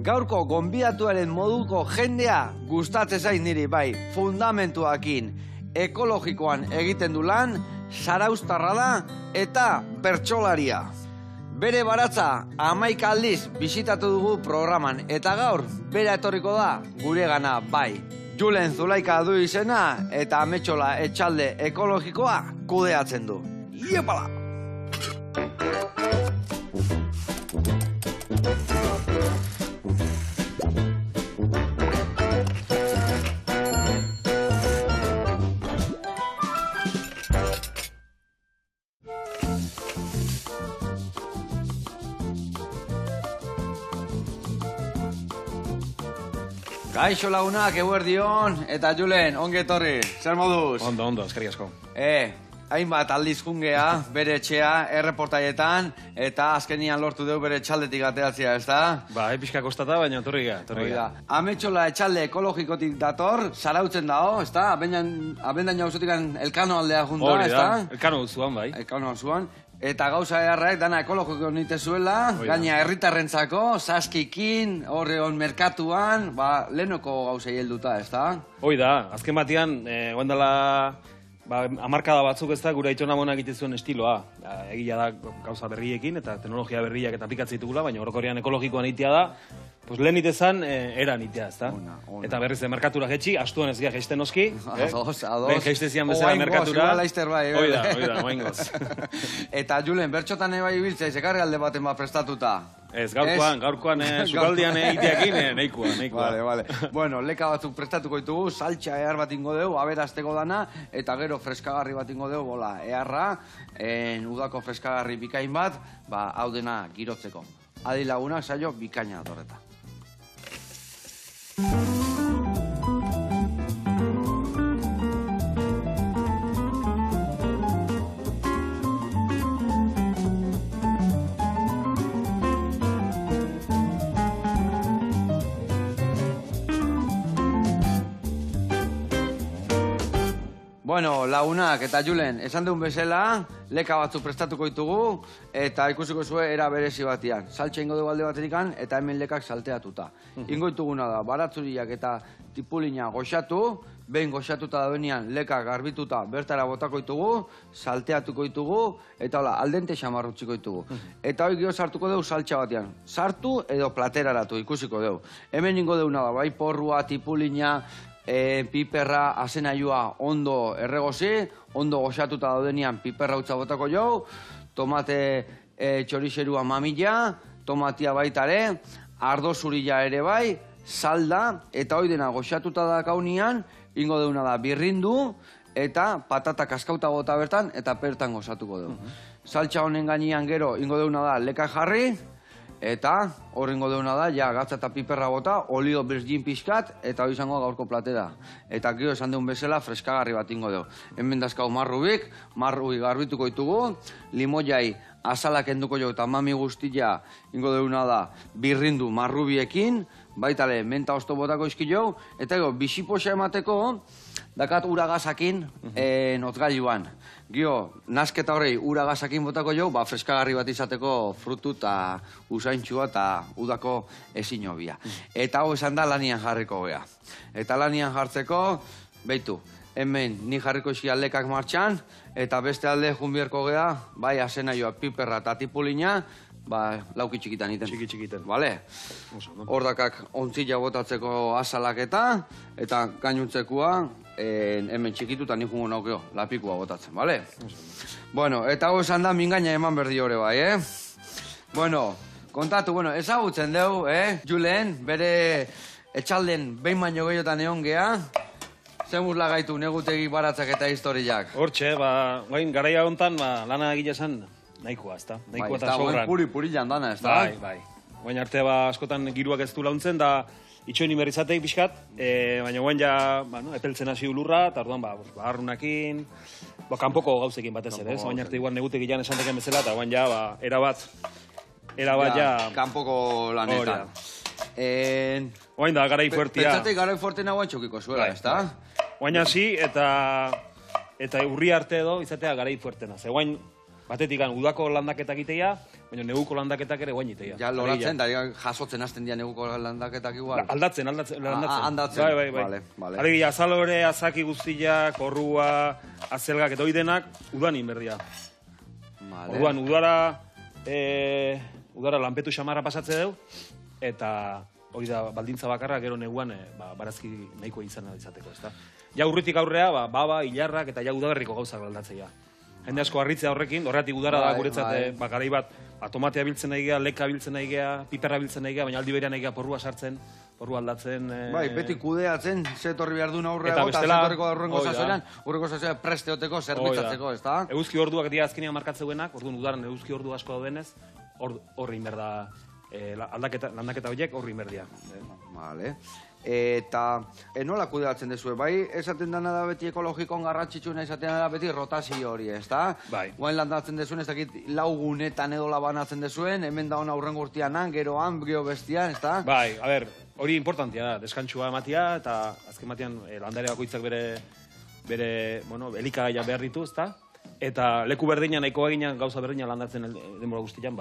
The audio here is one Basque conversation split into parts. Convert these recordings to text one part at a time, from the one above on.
gaurko gonbidatuaren moduko jendea gustatzen zaiz niri, bai, fundamentuakin ekologikoan egiten du lan, zarauztarra da eta bertsolaria. Bere baratza 11 aldiz bisitatu dugu programan, eta gaur bera etorriko da guregana, bai. Julen Zulaika du izena eta Ametxola etxalde ekologikoa kudeatzen du. Iepala! Kaixo lagunak, eguerdion, eta Julen, ongi etorri, zer moduz? Ondo, eskerrik asko. Hainbat aldiz jungea, bere etxea, erreportaietan, eta azkenian lortu dugu bere etxaldetik ateatzea, ez da? Ba, pixka kostata, baina torri ga. Ametxola etxalde ekologikotik dator, zarautzen dago, ez da? Abendan jauzotik Elkano aldea junta, ez da? Elkano zuan, bai. Elkano zuan. Eta gauza eharrak dana ekologiko nite zuela, gaina herritarrentzako, saskikin, horreon merkatuan, lehenoko gauzei helduta, ez da? Hoi da, azken batean, guendala, hamarkada batzuk ez da, gure aitona monak egite zuen estiloa. Egia da gauza berriekin eta teknologia berriak eta aplikatzea ditugula, baina orokorrean ekologikoan itea da, lehen itezan, eran itea, ez da? Eta berriz, merkatura jetxi, astuan ez gira jeisten oski. Ados. Lehen jeiztezian bezala merkatura. Hoi da, oaingoz. Eta Julen, bertxotan ebai ibiltzea, ekarri alde baten prestatuta. Ez, gaurkoan sukaldian egiteakin, nahikoa. Vale. Bueno, leka batzuk prestatuko ditugu, saltxa ehar bat ingo dugu, aberazteko dana, eta gero freskagarri bat ingo dugu, eharra, udako freskagarri bikain bat, hau dena girotzeko. Adi lagunak, saio, bikaina atorreta. Bueno, lagunak eta Julen, esan dugun bezala, leka batzuk prestatuko ditugu, eta ikusiko zuen era berezi batian. Saltxa ingo dugu alde baterikan, eta hemen lekak salteatuta. Ingo dituguna da, baratzuriak eta tipulina goxatu, behin goxatuta da benean leka garbituta bertara botako ditugu, salteatuko ditugu, eta hola, aldente xamarrutziko ditugu. Eta hori gero sartuko dugu saltxa batean. Sartu edo plateraratu ikusiko dugu. Hemen ingo duguna da, bai porrua, tipulina, piperra, azenaiua ondo erregozi, ondo goxatuta daudenean piperra utza botako jau, tomate txorixerua mamila, tomatia baitare, ardo zurila ere bai, salda, eta hoi dena goxatuta dakaunian, ingo deuna da birrindu, eta patata kaskauta bota bertan, eta bertan gozatuko dugu. Saltxa honen gainean gero, ingo deuna da leka jarri, eta horrengo deuna da, gatza eta piperra bota, olio berzgin pixkat, eta hori izango gaurko platera. Eta gero esan deun bezala, freskagarri bat ingo dugu. Hemen dazkau marrubi garbituko ditugu, limoiai azalak enduko jo eta mami guztia ingo deuna da birrindu marrubiekin, baitale menta osto botako izkio, eta gero bisipoxa emateko, dakat uragazakin notgailuan. Gio, nasketa horrei uragazakin botako jo, freskagarri bat izateko frutu eta usaintxua eta udako ezin hobia. Eta hau esan da lanian jarriko gea. Eta lanian jartzeko, behitu, hemen ni jarriko izki aldekak martxan, eta beste alde junbierko gea, bai azenaioa piperra eta tipulina, lauki txikitan iten. Txiki-txikitan. Bale? Hordakak ontzila botatzeko azalak eta gainuntzekua, hemen txikituta ni jungo naukeo, lapikua botatzen, bale? Bueno, eta hau esan da mingaina eman berdi hori bai, Bueno, kontatu, ezagutzen dugu, Julen, bere etxalden behin baino gehiotan egon geha, zemuz lagaitu negutegi baratzak eta historiak. Hortxe, guain garaia hontan lana egila esan nahikoa, ez da? Nahikoa eta sobran. Puri jandana, ez da? Bai. Guain arte askotan giruak ez du launtzen, da itxoin inberrizateik pixkat, baina guain ja epeltzen hasi ulurra, eta orduan barrunakin, kanpoko gauzekin batez ere, ez? Guain arte igual negutegi jan esanteken bezala, eta guain ja, erabat ja... Kanpoko lanetan. Guain da, garai fuertia. Pentsatek garai fuertena guain txokiko zuela, ez da? Guain hasi, eta urri arte edo izatea garai fuertena. Ze guain batetik udako landaketak itea, baina neguko landaketak ere guain itea. Ja, loratzen, da jasotzen hasten dira neguko landaketak igual. Aldatzen. Handatzen, Bai. Alegia, azalore, azaki guztiak, orrua, azelgak eta oidenak, udan inberdia. Orduan, udara lanpetu xamarra pasatze deu, eta hori da, baldintza bakarra, gero neguan, barazki nahiko izan izateko, ezta? Ja, urritik aurrea, baba, hilarrak eta ja udaberriko gauzak aldatzea. Jende asko harritzea horrekin, horretik udara da guretzat, garai bat, tomatea biltzen nahi geha, leka biltzen nahi geha, piperra biltzen nahi geha, baina aldi berean nahi geha porrua sartzen, porrua aldatzen. Bai, beti kudeatzen, zetorri behar duen aurrera eta zetorriko aurrengo sasoeran, urrengo sasoeran presteoteko, zerbitzatzeko, ez da? Eguzki orduak dira azkenean markatzeuenak, orduan udaran eguzki ordu asko daudenez, horri inberda landaketa horiek horri inberdia. Vale. Eta nola kudeatzen dezue, bai, esaten dana da beti ekologikoan garrantzitsuna izaten da beti rotazio hori, ez da? Bai. Guain landatzen dezuen, ez dakit laugunetan edo labanatzen dezuen, hemen da hona urrengo urtean, geroan, gero bestian, ez da? Bai, a ber, hori importantia da, deskantsua ematia, eta azken batean landare bakoitzak bere, elikagaia behar ditu, ez da? Eta leku berdina, nahiko eginan gauza berdina landatzen denbora guztian,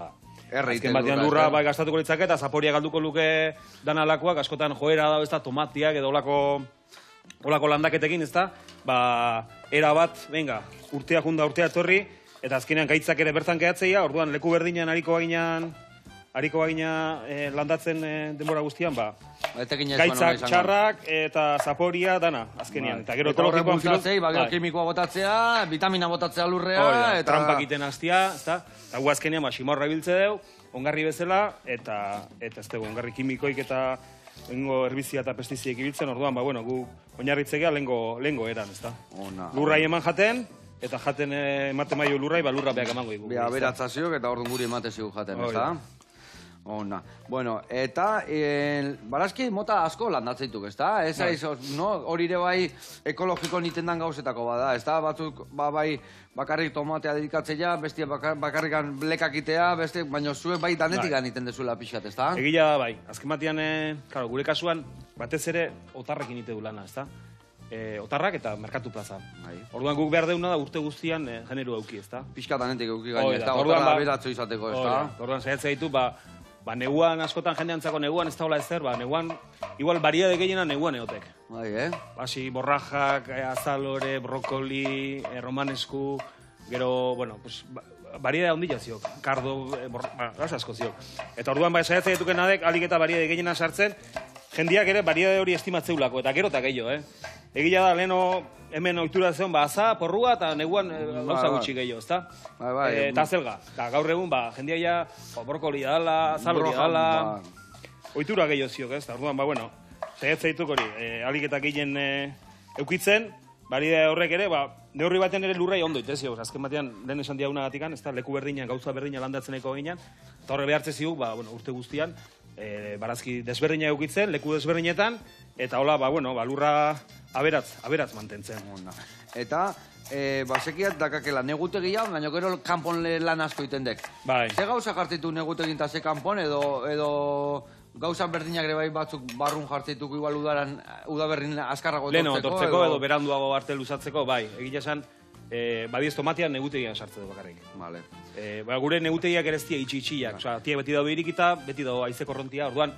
azken batean lurra gastatuko litzake eta zaporia galduko luke danalakoak, askotan joera da, ez da, tomatiak edo olako landaketekin, ez da, era bat, venga, urtea junda, urtea etorri, eta azkenean gaitzak ere bertan gehatzeia, orduan leku berdinan hariko bagina landatzen denbora guztian, gaitzak, txarrak eta zaporia dana, azkenean. Eta gero ekologikoan kimikoa botatzea, vitamina botatzea lurrea, eta trampak iten hastia, eta gu azkenean simorra biltze deu, ongarri bezala, eta ez dugu, ongarri kimikoik eta lengo herbizia eta pestiziek ibiltzen, orduan, gu oinarritzegea lengo eran, ez da. Lurrai eman jaten, eta jaten ematen maio lurrai, lurra beak emango dugu. Beratzaziok eta orduan guri emateziuk jaten, ez da? Ona. Bueno, eta barazki mota asko landatzeituk, ez da? Ez hori ere bai ekologiko nitendan gauzetako bada, ez da? Batzuk, bai, bakarrik tomatea dedikatzea, bestia bakarrikan blekakitea, baina zuek bai danetik ganiten dezuela pixat, ez da? Egia da, bai. Azken batean, gure kasuan, batez ere otarrekin ite du lana, ez da? Otarrak eta merkatu plaza. Orduan guk behar deuna da urte guztian generu auki, ez da? Pixka danetik auki gaine, ez da? Otarra beratzo izateko, ez da? Orduan saiatzea ditu, neguan, askotan jendeantzako neguan ez daula ezer, neguan, igual variade gehiena neguan eotek. Basi, borrajak, azalore, brokoli, romanesku, gero, variade ondila ziok, kardo, gauza asko ziok. Eta orduan, saiatzea dituken adek, alik eta variade gehiena sartzen, jendiak ere variade hori estimatzeulako, eta gero eta gehiago, Egia da, leheno, hemen ohitura zeon, aza, porrua, eta neguan gauza gutxi gehiago, ezta? Eta azelga. Gaur egun, jendia ja, brokoli dala, azalori dala, ohitura gehiago ziok, ez? Orduan, saiatzea dituk hori, alik eta gehien eukitzen, variade horrek ere, neurri batean ere lurrai ondo itezio, azken batean, lehen esan diagunagatikan, ez da, leku berdinean, gauza berdina landatzeneko gehienan, eta horre behartze ziuk, urte guztian, barazki desberdina eukitzen, leku desberdinetan, eta hola, lurra aberatz mantentzen. Eta, sekiat dakakela negutegia, baina gero kanpon lan asko itendek. Ze gauza jartitu negutegin eta ze kanpon, edo gauza berdinak ere bai batzuk barrun jartituko igual udaberrin azkarrago tortzeko, edo beranduago arte luzatzeko, egia esan, badiez tomatean negutegian sartze du bakarrik. Gure negutegiak ere ez tia itxi-itxiak, tia beti dago irikita, beti dago aizeko rontia, orduan,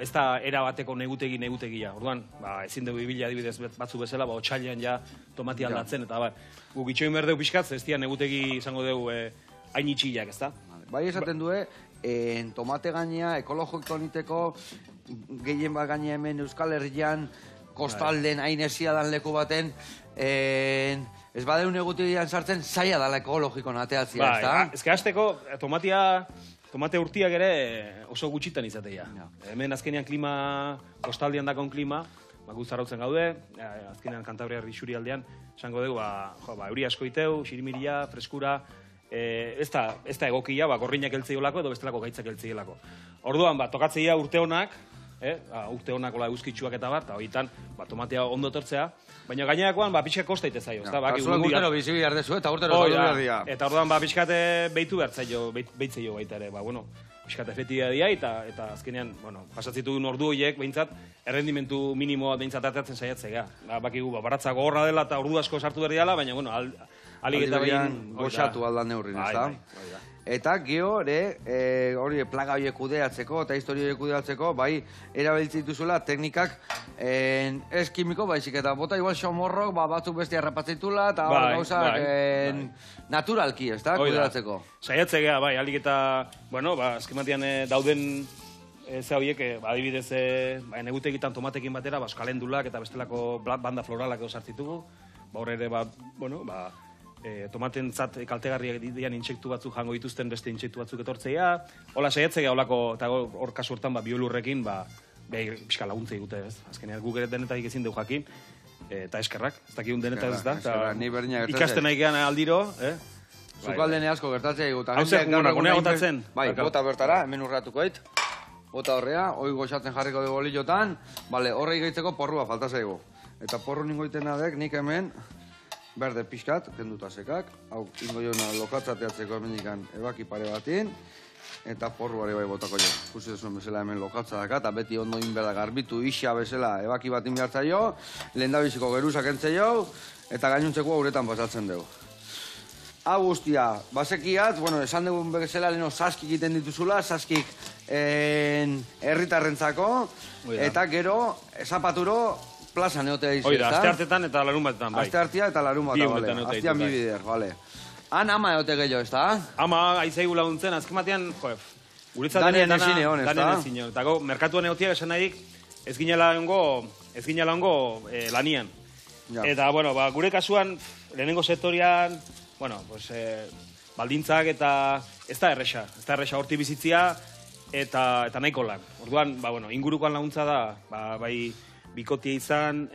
ez da era bateko negutegia, orduan, ezin dugu ibila adibidez batzu bezala, otxailean ja tomatia aldatzen, eta guk itxoin berdeu pixkatz, ez tia negutegi izango dugu hain itxiak, ez da? Bai esaten du, tomate gainea, ekologiko niteko, gehien bat gainea hemen Euskal Herrian, kostalden, hain esia dan leku baten, ez badeun egutegian sartzen, zaila dala ekologiko nateatzia, ez da? Ez que hasteko, tomate urtiak ere oso gutxitan izatea. Hemen azkenean klima, kostaldean dakon klima, gu zarautzen gaude, azkenean Kantabria Rixuri aldean, esango dugu, euri asko iteu, xirimiria, freskura, ez da egokia, gorriñak eltzeiolako edo bestelako gaitzak eltzeiolako. Orduan, tokatzeia urte honak, urte honak ola euskitsuak eta eta horietan, tomatea ondo tortzea, baina gainerakoan, pixka kosta ite zaio. Kasuak urtero bizi behar dezu, eta urtero zailo behar dira. Eta orduan, pixkate behitu behar zailo, behitzeio baita ere, pixkate efetia dira, eta azkenean, pasatzitu ordu horiek, behintzat, errendimentu minimoa behintzat atatzen saiatzea. Bakigu, baratza gogorra dela eta ordu asko sartu behar dela, baina, Alik eta behin behin goxatu aldan neurrin, ez da? Eta geho ere, hori plaga horiek kudeatzeko eta historia horiek kudeatzeko, bai, erabiltzen dituzula teknikak ez kimiko, baizik eta bota igual xomorrok, batzuk beste harrapatzitula, eta gauzak naturalki, ez da, kudeatzeko. Saiatze geha, bai, alik eta, bueno, azkematian dauden ze horiek, adibidez, negutegitan tomatekin batera, eskalendulak eta bestelako banda floralak edo sartzitugu, hor ere, bueno, tomaten zat kaltegarriak dian intsektu batzuk jango dituzten beste intsektu batzuk etortzea. Hola, saiatzea olako, eta hor kasu hortan, biolurrekin, pixka laguntzei gute, ez? Azkenean, guk ere denetarik ezin dugu jakin, eta eskerrak, ez dakigun denetaz ez da. Ikasten nahi gehan aldiro, Zukaldene asko gertatzea egut. Hau zer, gunea gotatzen? Bai, bota bertara, hemen urratuko eit. Bota horrea, hoi goxatzen jarriko dugu bolillotan, horrei gehitzeko porrua falta zaigu. Eta porru ningo itena dek, nik hemen, berde pixkat, kenduta sekak, hau ingo joana lokatzateatzeko hemen ebaki pare batin, eta porruare bai botako jo. Kusi zuen bezala hemen lokatzadaka, eta beti ondo inberda garbitu isa bezala ebaki batin behartza jo, lehendabiziko geruzak entze jo, eta gainuntzeko uretan pasatzen dugu. Hau guztia, basekiat, bueno, esan dugun bezala leheno saskik egiten dituzula, saskik herritarrentzako, eta gero, zapaturo, plaza neotea izi, Oida, aste hartetan eta larun batetan, bai. Aste hartia eta larun batetan, bale. Astean bi bider, bale. Han ama eote gehiago, ez da? Ama, aizaigu laguntzen, azken batean, guretzat Danien ezin egon, ez da? Eta merkatuan egotiak esan nahi ez ginela hongo lanian. Eta, bueno, gure kasuan, lehenengo sektorian, bueno, baldintzak eta ez da erresa horti bizitzia eta nahiko lan. Orduan, ingurukoan laguntza da, bai, bikotia izan,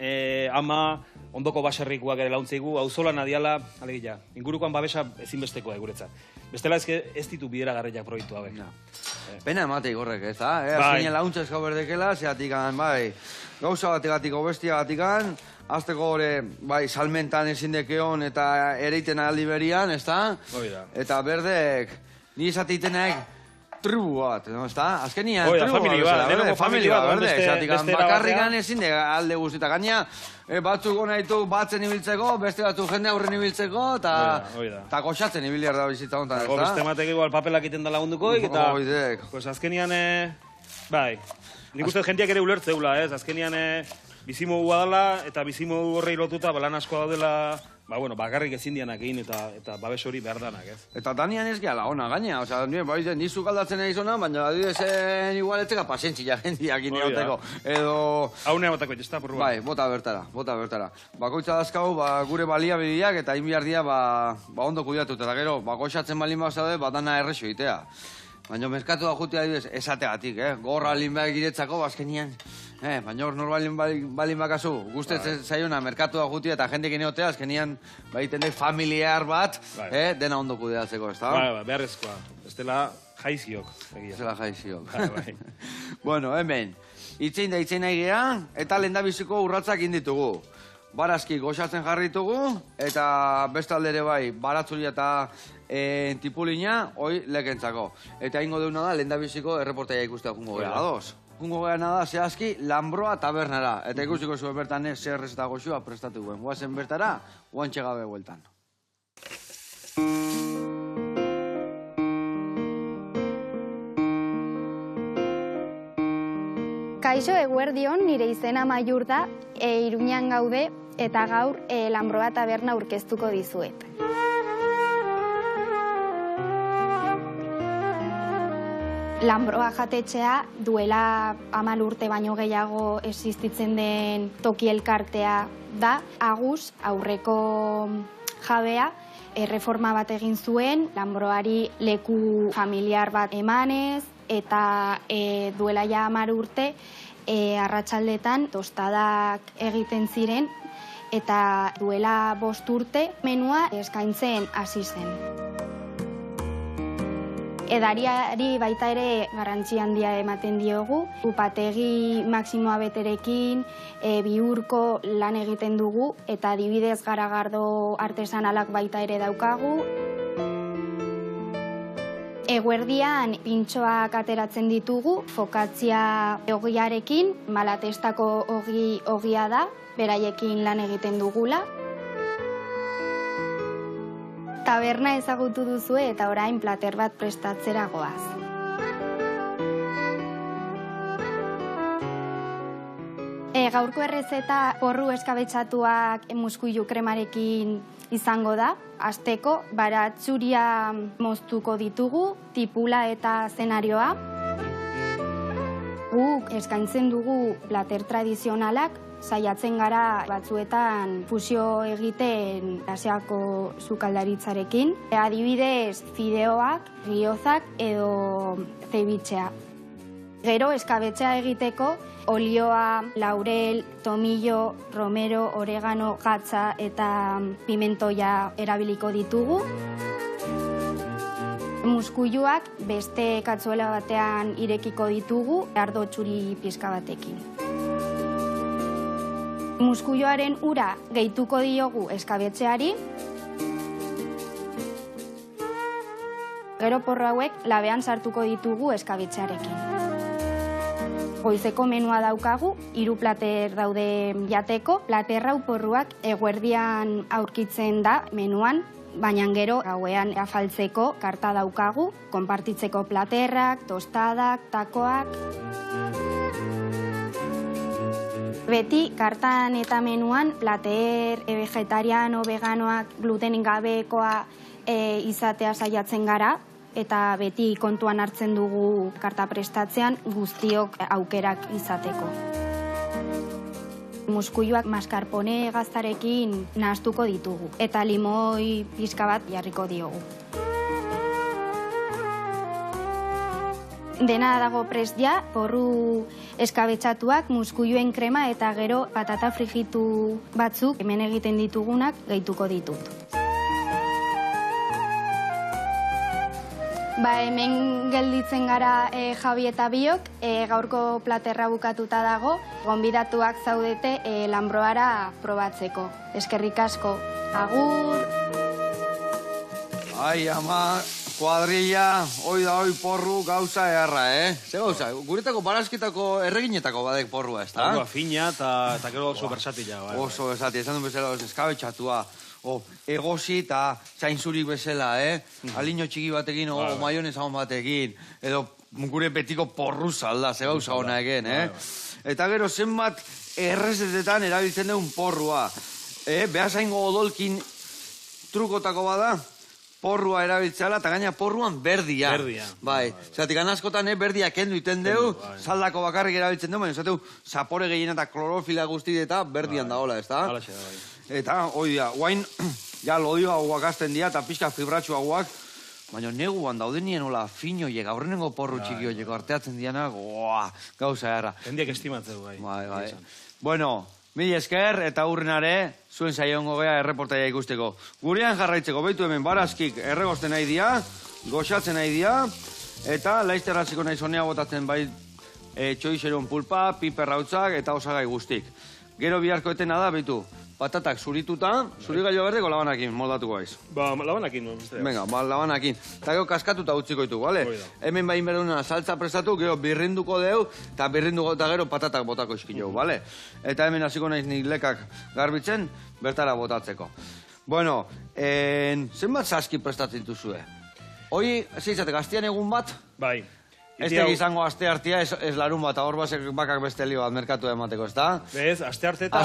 ama, ondoko baserrikuak ere launtzigu, auzolan adiala, alegia, ingurukoan babesa ezinbestekoa guretzat. Bestela ez ditu bidera garriak proiektu hauek. Pena ematei gorrek, ez da? Azkenean launtza eskau berdekela, zeatikan, bai, gauza bategatik, bestia batikan, azteko gore, bai, salmentan ezin dekeon eta ereiten aldi berian, ez da? Eta berdek, ni esateitenek, tribu bat, ez da? Azkenian, tribu bat, familia bat, berde, bakarrikan ezin de alde guztita. Gaina, batzuk gona ditu batzen ibiltzeko, beste batzuk jende aurren ibiltzeko, eta goxatzen ibiliar da bizitza honetan, ez da? Beste matek igual papelak iten da lagundukoik, eta azkenian, bai, nik uste jendeak ere ulertzeula, ez? Azkenian, bizimogu dela, eta bizimogu horrei lotuta, lan asko daudela, bakarrik ezin dianak egin eta babes hori behar danak, ez? Eta Danian ez gehala ona, gaina, oza, nizu galdatzen egin zona, baina adidezen igual etzeka pasentzia jendiak inioteko, edo... Haunea botako ez da, porru Bai, bota bertara. Bakoitza dazkau, gure baliabideak eta inbiardia, ondo kudiatuta, eta gero, goxatzen balin bazaude, dana errexo itea. Baina merkatu da jutia adibidez, esategatik, gorra linbeak giretzako, azkenian, baina hor norbalin balin bakazu, guztetzen zaiona merkatu da jutia eta jendek ineotea, azkenian, baiten dek familiar bat, dena ondo kudeatzeko, ez da? Bai, beharrezkoa, ez dela jaiziok. Ez dela jaiziok. Bueno, hemen, itzein da itzein nahi geha, eta lehendabiziko urratzak inditugu. Barazki goxatzen jarritugu, eta bestaldere bai, baratzuri eta tipulina, hoi lekentzako. Eta ingo deuna da, lehendabiziko erreportaia ikustea jungo gara, ados? Jungo gara da, zehazki, Lanbroa tabernara. Eta ikusiko zuen bertan zer ez eta goxua prestatu guen. Guazen bertara, guantxe gabe bueltan. Kaixo, eguerdion, nire izena Maiur da, Iruñan gaude, eta gaur Lanbroa taberna aurkeztuko dizuet. Lanbroa jatetxea duela 10 urte baino gehiago existitzen den toki elkartea da. Agus, aurreko jabea, erreforma bat egin zuen, Lanbroari leku familiar bat emanez, eta duela ja 10 urte arratsaldetan tostadak egiten ziren, eta duela 5 urte menua eskaintzen hasi zen. Edariari baita ere garrantzi handia ematen diogu. Upategi Maximoa Beterekin bihurko lan egiten dugu eta adibidez garagardo artesanalak baita ere daukagu. Eguerdian pintxoak ateratzen ditugu, fokatzia ogiarekin, Malatestako ogia da, beraiekin lan egiten dugula. Taberna ezagutu duzue eta orain plater bat prestatzera goaz. Gaurko errezeta porru eskabetxatuak muskuilu kremarekin izango da. Asteko, baratzuria moztuko ditugu, tipula eta zenarioa. Guk eskaintzen dugu plater tradizionalak, saiatzen gara batzuetan fusio egiten Asiako sukaldaritzarekin. Adibidez, fideoak, giozak edo zebitxea. Gero, eskabetxea egiteko, olioa, laurel, tomillo, romero, oregano, gatza eta pimentoia erabiliko ditugu. Muskuiluak beste katzuela batean irekiko ditugu, ardo txuri pizka batekin. Muskuiluaren ura gehituko diogu eskabetxeari. Gero porro hauek labean sartuko ditugu eskabetxearekin. Goizeko menua daukagu, 3 plater daude jateko. Plater hau porruak eguerdian aurkitzen da menuan, baina gero gauean afaltzeko karta daukagu, konpartitzeko platerrak, tostadak, takoak. Beti kartan eta menuan plater vegetariano, veganoak, glutenin gabekoa izatea saiatzen gara, eta beti kontuan hartzen dugu karta prestatzean guztiok aukerak izateko. Muskuiluak mascarpone gaztarekin nahastuko ditugu eta limoi pixka bat jarriko diogu. Dena dago prest ja, porru eskabetxatuak, muskuiluen krema eta gero patata frijitu batzuk hemen egiten ditugunak gehituko ditut. Hemen gelditzen gara Javi eta biok, gaurko platerra bukatuta dago, gonbidatuak zaudete Lanbroara probatzeko. Eskerrik asko. Agur! Ai, ama, kuadrilla, hoi da hoi porru gauza eharra, Ze gauza, guretako barazkitako erreginetako badek porrua, ez da? Porrua fina eta gero oso bersatila. Oso bersatila, esan duen bezala eskabetxatua. Egosi eta zainzurik bezala, Aliño txiki batekin, maionez hon batekin, edo gure betiko porru zalda, ze gauza hona egen, Eta gero zenbat errezetetan erabiltzen dugun porrua. Behazaingo odolkin trukotako bada, porrua erabiltzala, eta gaina porruan berdia. Bai, zatik askotan berdia kendu iten deu, zaldako bakarrik erabiltzen dugu, baina zateu zapore gehien eta klorofila guzti eta berdian daola, ez da? Eta, hoi da, guain, ja lodio hauak azten dira, eta pixka fibratxu hauak, baina neguan dauden nien hola finoiek, aurrenengo porru txiki horiek arteatzen dianak, gauza erra. Hendiak estimatzeu, bai. Bai. Bueno, mila esker eta hurrenare, zuen saiongo gea erreportaia ikusteko. Gurean jarraitzeko, behitu hemen barazkik erregosten nahi dia, goxatzen nahi dia, eta laizterratziko nahi zonea botatzen bai txoixeron pulpa, piperrautzak eta osagai guztik. Gero biharko etena da, behitu. Patatak zurituta, zuri gailo berdeko labanakin moldatuko aiz. Labanakin, beste. Venga, labaнаkin. Eta gero kaskatuta utziko ditu, bale? Hemen bain berduna saltza prestatu, gero birrinduko deu, eta birrinduko eta gero patatak botako iskillo, bale? Eta hemen hasiko naiz nik lekak garbitzen, bertara botatzeko. Bueno, zenbat saski prestatzen duzue? Hoi, zeitzate, gaztian egun bat? Bai. Ez tegi izango aste hartia, ez larun bat, hor basek bakak beste li bat merkatu emateko, ez da? Bez, aste hartetan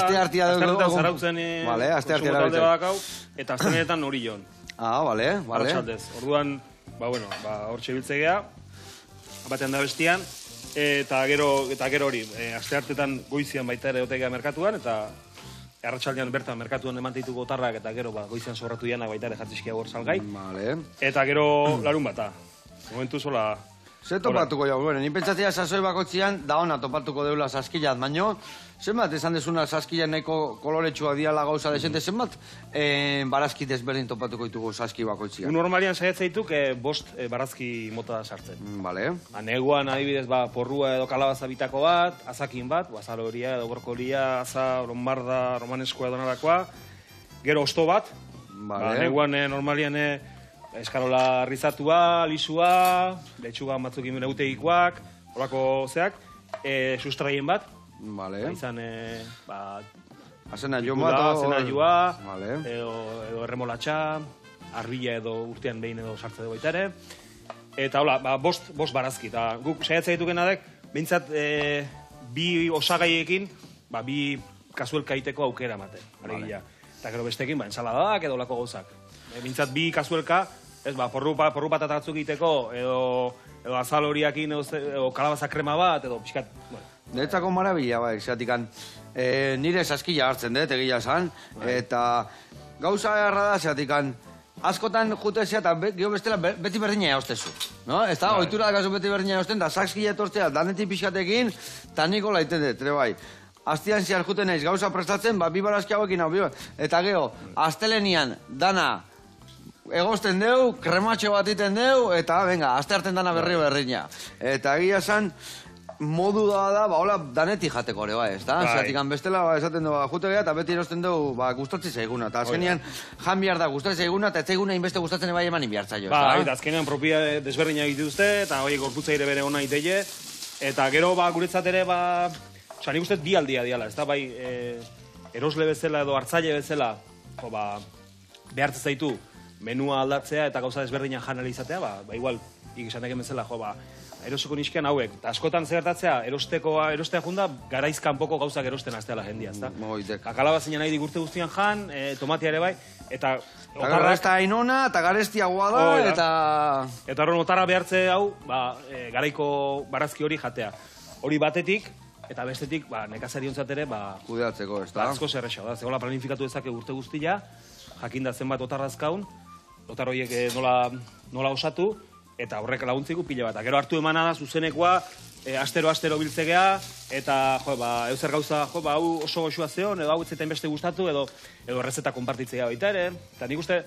zarautzen eta astenetan hori joan. Bale. Arratxaldez. Orduan, hor txebiltzegea, batean da bestian, eta gero hori, aste hartetan goizian baita ere otegea merkatuan, eta arratsaldean bertan merkatuan eman ditugu otarrak, eta gero goizian sobratu janak baita ere jatzizkia hor salgai. Eta gero larun bata. Momentu zola... Ze topatuko jau, ni pentsatzea sasoi bakotzian da ona topatuko deula saskillat, baino, zenbat esan dezuna saskillat nahiko koloretsua diala gauza desente, zenbat barazki desberdin topatuko ditugu saski bakotzian? Normalian saiatzeituk 5 barazki mota sartzen. Bale. Neguan adibidez porrua edo kalabaza bitako bat, azakin bat, azaloria edo gorkolia, aza, lombarda, romaneskoa edo narakoa, gero osto bat, neguan normalian eskarola rizatua, lisua, letxuga batzuk imunegutegikoak, horako zeak, sustraien bat. Bale. Izan, azena joa, edo erremolatxa, arbila edo urtean behin edo sartze dugu baita ere. Eta hola, bost barazki. Eta guk saiatzea ditugenak, behintzat bi osagaiekin, bi kazuelka iteko aukera emate. Eta gero bestekin, ensaladak edo lako gauzak. Behintzat bi kazuelka, porru patatatzuk iteko, edo azal horiakin, edo kalabaza krema bat, edo pixkat... Neretzako marabila, bai, zeatikan, nire saskila hartzen dut, egia esan, eta gauza erra da, zeatikan, askotan jutezea eta gero bestela beti berdina eostezu. Ez da, oitura dakazu beti berdina eosten, da saskila etortzea danetik pixkatekin, eta niko laiten dut, bai. Astian zehar juten naiz gauza prestatzen, bi barazki hauekin hau, eta gero, astelenian dana egosten deu, krematxo bat iten deu, eta venga, aste harten dana berdina. Eta egia esan, modu da, hola, danetik jateko ere, bai, ez da? Zeratikan bestela, esaten du, jute geha, eta beti erosten dugu, gustatzi zaiguna. Eta azkenian, jan behar da, gustatzi zaiguna, eta ez zaiguna inbeste gustatzen bai eman inbiartzaio, ez da? Eta azkenean propia desberdina dituzte, eta hori gorputza ere bere ona iteye, eta gero, guretzat ere, nik uste bi aldia diala, ez da, bai, erosle bezala edo hartzaile bezala, behartzen zaitu, menua aldatzea eta gauza desberdinak jan izatea, igual, esan egen bezala, erosiko niskean hauek. Eta askotan zertatzea, erostea junda, garaizkan poko gauzak erosten azteala jendia, ez da? Kalabazina nahi digurte guztian jan, tomatia ere bai, eta... Eta ez da hainona, eta garestiagoa da, eta... Eta horren otarra behartze hau, garaiko barazki hori jatea. Hori batetik, eta bestetik, nekazari ontzat ere, kudeatzeko, ez da? Asko zerrexo, da, zegoela planifikatu dezake urte guztia, jakinda zenbat otarrazkaun, otar horiek nola osatu, eta horrek laguntziku pila bat. Gero hartu emana da, zuzenekoa, astero biltzegea, eta euser gauza, hau oso goxua zeon, edo hau etzetain beste gustatu, edo errezeta konpartitzea baita ere. Eta nik uste,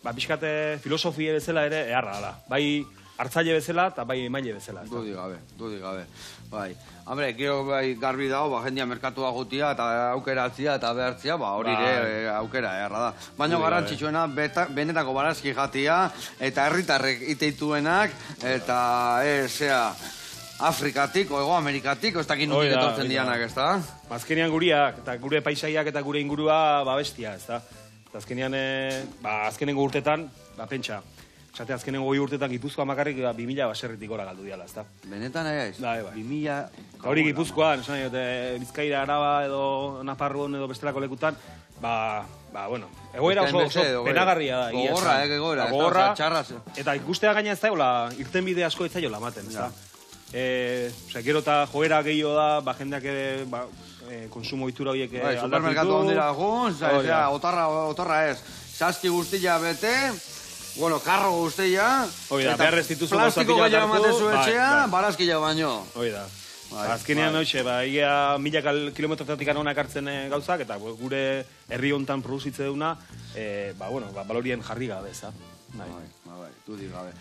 pixkate filosofia bezala ere, eharra da. Bai hartzaile bezala, eta bai emaile bezala. Dudi gabe. Bai. Hombre, gero garbi dago, jendia merkatua gutia, eta aukera altzia, eta behartzia, hori ere aukera eharra da. Baina garrantzitsuena, benetako barazki jatia, eta herritarrek iteituenak, eta Afrikatik, Hego Amerikatik, ez dakit nutik etortzen dianak, ez da? Azkenean guriak, eta gure paisaiak eta gure ingurua bestia, ez da? Azkenean, azkenengo urtetan, pentsa, esate azkenengo urtetan Gipuzkoa makarrik 2000 baserritik gora galdu diala, ez da? Benetan aiz? Bai. 2000... Hori Gipuzkoan, Bizkaira, Araba edo Nafarroan edo bestelako lekutan, bueno, egoera oso penagarria da. Gogorra, txarraz. Eta ikustea gaina ez da, irten bide asko ez zaiola ematen, ez da? Gero eta joera gehiago da, jendeak ere konsumo itura horiek aldatu ditu. Supermerkatu ondira egun, otarra ez. Saski guztia bete, karro guztia, plastiko gehiago ematezu etxea, barazki jau baino. Oida. Azkenean hoxe, ia 1000 kilometrotatik onak hartzen gauzak, eta gure herri hontan produzitze duna, balorien jarri gabe, ez da? Dudi gabe.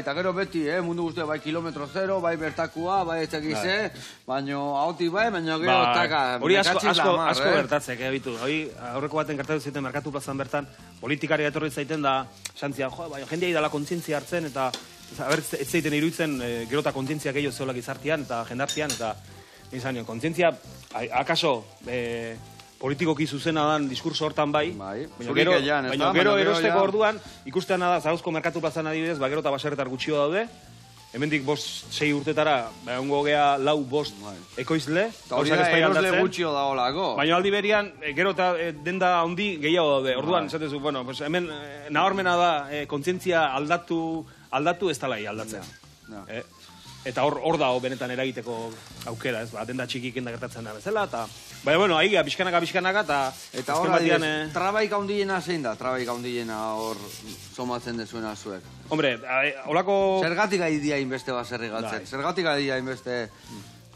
Eta gero beti, mundu guztia, kilometro zero, bertakua, etxekize, baina hauti baina gero taka. Hori asko bertatzek, bitu. Aurreko baten gertatu zaiten merkatu plazan bertan, politikaria etorri zaiten da, xantzian, jendea idala kontzientzia hartzen, eta ez zaiten iruditzen gero eta kontzientzia gehiago zeolak izartian, eta jendartian, eta izan kontzientzia, akaso, politikoki zuzena dan diskurso hortan baina gero erosteko orduan ikustean da, Zarauzko merkatu plazan adibidez, gero eta baserretar gutxio daude, hemendik 5-6 urtetara, ongo gea 4-5 ekoizle, hori da erosle gutxio da holako. Baina aldi berian, gero eta denda handi gehiago daude, orduan, esatezu, hemen nabarmena da, kontzientzia aldatu ez talai aldatzen. Eta hor da, benetan eragiteko aukera, ez, denda txikik enda gertatzen da bezala, eta... Baina, ahiga, pixkanaka, eta hor, trabaik handiena zein da, trabaik handiena hor somatzen dezuena zuek? Hombre, holako... Zergatik aidia inbeste baserri galtzen, zergatik aidia inbeste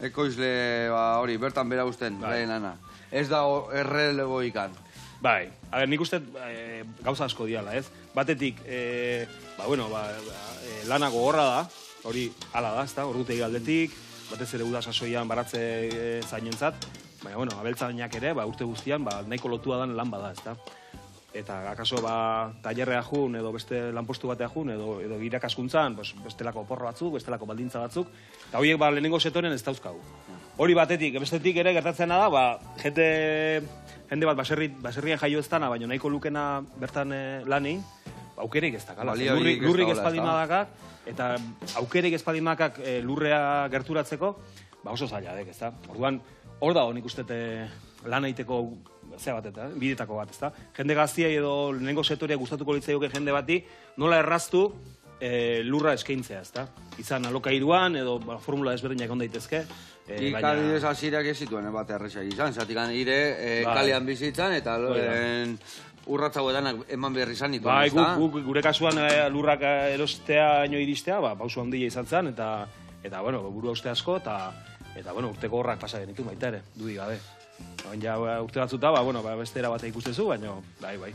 ekoizle hori, bertan bera usten, lehen lana. Ez da erreleboikan. Bai, nik uste gauza asko diala, ez? Batetik, lana gogorra da, hori ala da, ez da, ordutegi aldetik, batez ere uda sasoian baratze zainentzat, baina, abeltzainak ere, urte guztian, nahiko lotua dan lan bada, ez da. Eta, akaso, tailerrea jun, edo beste lanpostu batea jun, edo irakaskuntzan, bestelako porro batzuk, bestelako baldintza batzuk, eta horiek, lehenengo setoren ez dauzkagu. Hori batetik, bestetik ere gertatzen da, jende bat baserrian jaio ez dana, baina nahiko lukena bertan lanein, aukerik ez dakala. Baliorik ez Lurrik dagoela, espaldimadakak, eta aukerik espaldimakak lurrea gerturatzeko, oso zaila dek, ez da? Orduan, hor da nik uste lan egiteko zea bat, bidetako bat, ez da? Jende gaztiai edo lehenengo sektorea gustatuko litzaioke jende bati, nola erraztu lurra eskaintzea, ez da? Izan alokairuan edo formula desberdinak on daitezke. Ikadidez hasirak ez zituen bat errexak izan, zatik ire kalean bizitzan eta urratzauetan eman behar izan dituen, ez da? Gure kasuan lurrak erostea ino iristea, pauso handia izan zen, eta buru hauste asko, eta urteko horrak pasa genitu baita ere, dudik gabe. Ja urte batzuta, beste erabate ikustezu, baina bai.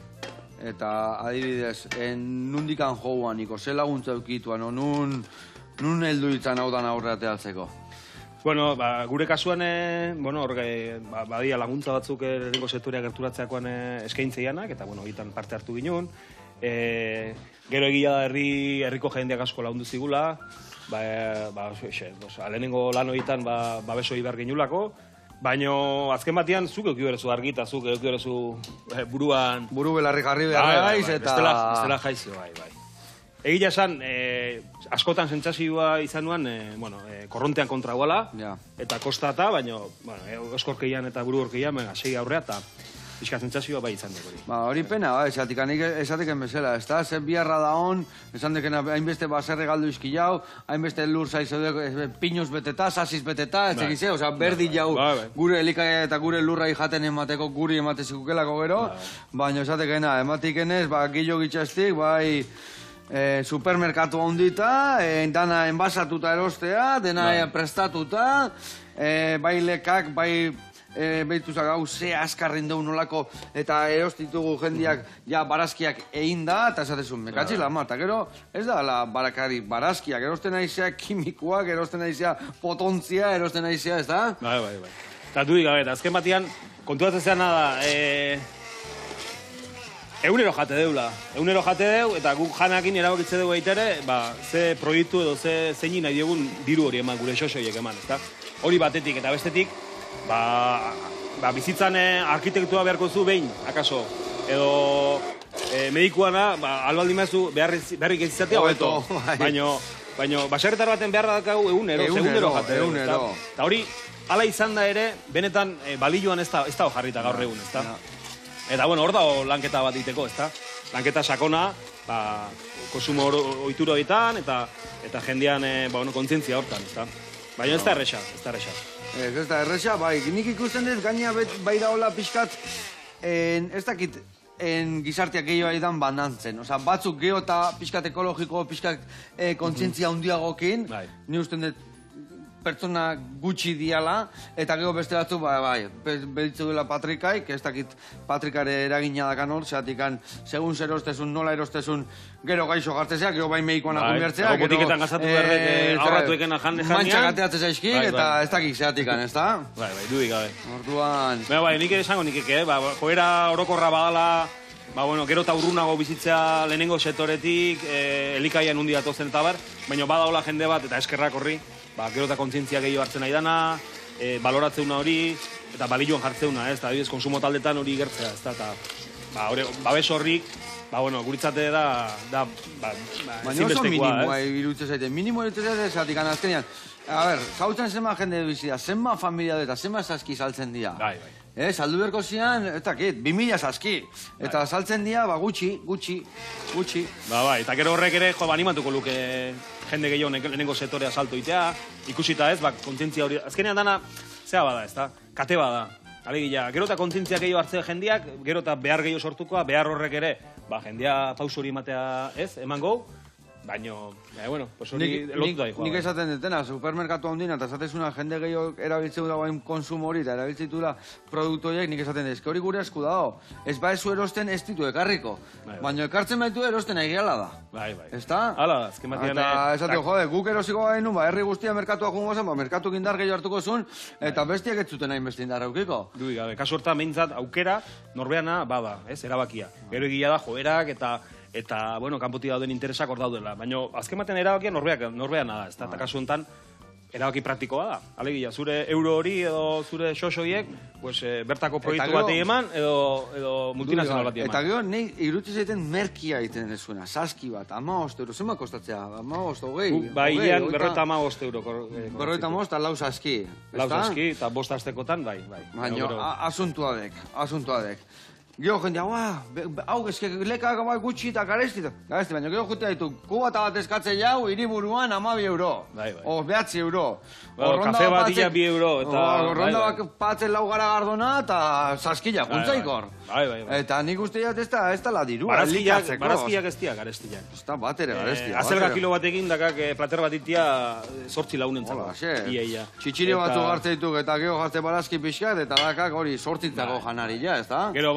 Eta adibidez, nundikan jouan, niko, ze laguntza eukituan, nun heldu ditzan hau dan aurreate altzeko? Bueno, gure kasuan, badia laguntza batzuk lehenengo sektorea gerturatzeakoan eskaintzeianak, eta egiten parte hartu ginen. Gero egia da herriko jendeak asko lagundu zigula, lehenengo lan horietan babeso behar ginulako, baina azken batean zuk eukiberezu argi eta zuk eukiberezu buruan... Buru belarri jarri behar gaiz eta... Estela jaizio, bai. Egia esan, askotan sentsazioa izan nuen, korrontean kontra guala, eta kostata, baina, eskorkeian eta buru horkeian, segi aurrea, eta pixka sentsazioa bai izan dugu. Hori pena, esateken bezala, ez da, zen biharra da hon, esan dekena hainbeste baserre galdu izkilau, hainbeste lur zaizu pinuz beteta, sasiz beteta, ez egize, oza, berdi jau, gure elikaia eta gure lurra jaten emateko, guri ematezikukelako gero, baina esatekena, ematikenez, gillo gitxastik, bai, supermerkatu handita, dana enbasatuta erostea, dena prestatuta, bai lekak, bai behituzak hau ze askarrin deun nolako, eta erostitugu jendiak barazkiak egin da, eta esatezun, mekatzi lama, eta gero ez da barakari barazkiak, erosten naizea kimikoak, erosten naizea potentzia, erosten naizea, ez da? Bai. Eta dudik gabe, azken batian, kontuatzen zean da, egunero jate deula. Egunero jate deu, eta guk janakin erabakitze dugu eitere, ze proiektu edo zein nahi diogun diru hori eman, gure xoxoiek eman, ezta? Hori batetik eta bestetik, bizitzan arkitektua beharko zu behin, akaso, edo medikuana, albaldi mazu beharrik ez izatea, hobeto. Baina, baserretar baten behar dakagu egunero jate deu, eta hori, hala izan da ere, benetan balioan ez da jarrita gaur egun, ezta? Eta, hor da lanketa bat diteko, ezta? Lanketa sakona, konsumo ohitura horietan, eta jendean kontzientzia hortan, ezta? Baina ez da erresa, Ez da erresa, bai, nik ikusten dut gaina bai da hola pixkat, ez dakit, gizartiak gehiago edan banantzen. Osa, batzuk geho eta pixkat ekologiko, pixkat kontzientzia handiagokin, ni usten dut pertsona gutxi diala, eta gero beste batzu, behitzu duela Patrikaik, ez dakit Patrikare eragina dakan hor, zeatikan, segun zer erostezun, nola erostezun, gero gaixo gartzeak, gero bai medikoan akunbertzea, gero botiketan gazatu berrek aurratueken janean, mantxak ateatzez aizkik, eta ez dakik zeatikan, ez da? Bai, dudik gabe. Orduan... Nik ere esango nik joera orokorra badala, gero eta urrunago bizitzea lehenengo sektoretik, elikaian hundi datozen eta bar, baina badaola jende bat, eta eskerrak horri, gero eta kontzientzia gehiago hartzen nahi dana, baloratzeuna hori, eta balioan jartzeuna, ez, eta adibidez, konsumo taldetan hori gertzea, ez da, eta babes horrik, guritzate da baina oso minimoa irutze zaite, minimoa irutze zaite zatik azkenean, zautzen zenba jende bizia, zenba familia eta zenba saski saltzen dira. Saldu berko zian, ez dakit, 2000 saski, eta saltzen dira, gutxi. Eta gero horrek ere, animatuko luke jende gehiago lehenengo sektorea salto itea, ikusita ez, kontzientzia hori, azkenean dana, zea bada, ez da, kate bada. Alegia, gero eta kontzientzia gehiago hartzea jendeak, gero eta behar gehiago sortukoa, behar horrek ere, jendea pauso hori ematea ez, eman gau, baina, pues hori lotu da joa. Nik esaten detena, supermerkatu handina, eta esatezuna jende gehiago erabiltzeu dagoen konsumo hori, eta erabiltzitula produktoiek, nik esaten dezke hori gure esku dago. Ez ezu erosten ez ditu ekarriko, baina ekartzen baitu erosten egiala da. Bai. Ez da? Hala da, azken batian... Eta esateko, guk erosiko gainu, herri guztia merkatuak jungo zen, merkatu indar gehiago hartuko zuen, eta bestiak ez zuten hain beste indar eukiko. Dudik gabe, kasu hortan behintzat aukera norbeana bada, ez, erabakia. Gero egia da joerak eta kanpotik dauden interesak hor daudela. Baina azken batean erabakia norbeana da, ez da, eta kasu honetan, erabaki praktikoa da. Alegia, zure euro hori edo zure xoxoiek, pues, bertako proiektu bat eman edo multinazional bat eman. Eta gero, nahi irutzi zaiten merkia egiten ez zuena, saski bat, 15 euro, zenba kostatzea, 15, 20? Bai, gian, 55 euro. 55 eta lau saski. Lau saski, eta 5 astekotan, bai. Baina, asuntua dek. Gero jendia, hau lekak gutxi eta garesti, baina gero jutea ditu, kubata bat eskatzen jau, hiriburuan 12 euro. O, 9 euro. Kafe bat ia 2 euro. Ronda bat patzen lau gara gardona eta saskila, kuntzaikor. Eta nik uste jat ez da la dirua. Barazkiak ez diak garestiak. Ez da bat ere garestia. Azelga kilo batekin dakak plater bat itia 8 launentzako. Txitxiri batzu gartze dituk eta gero gartze barazki pixkat eta dakak hori 8 janari ja, ez da? Gero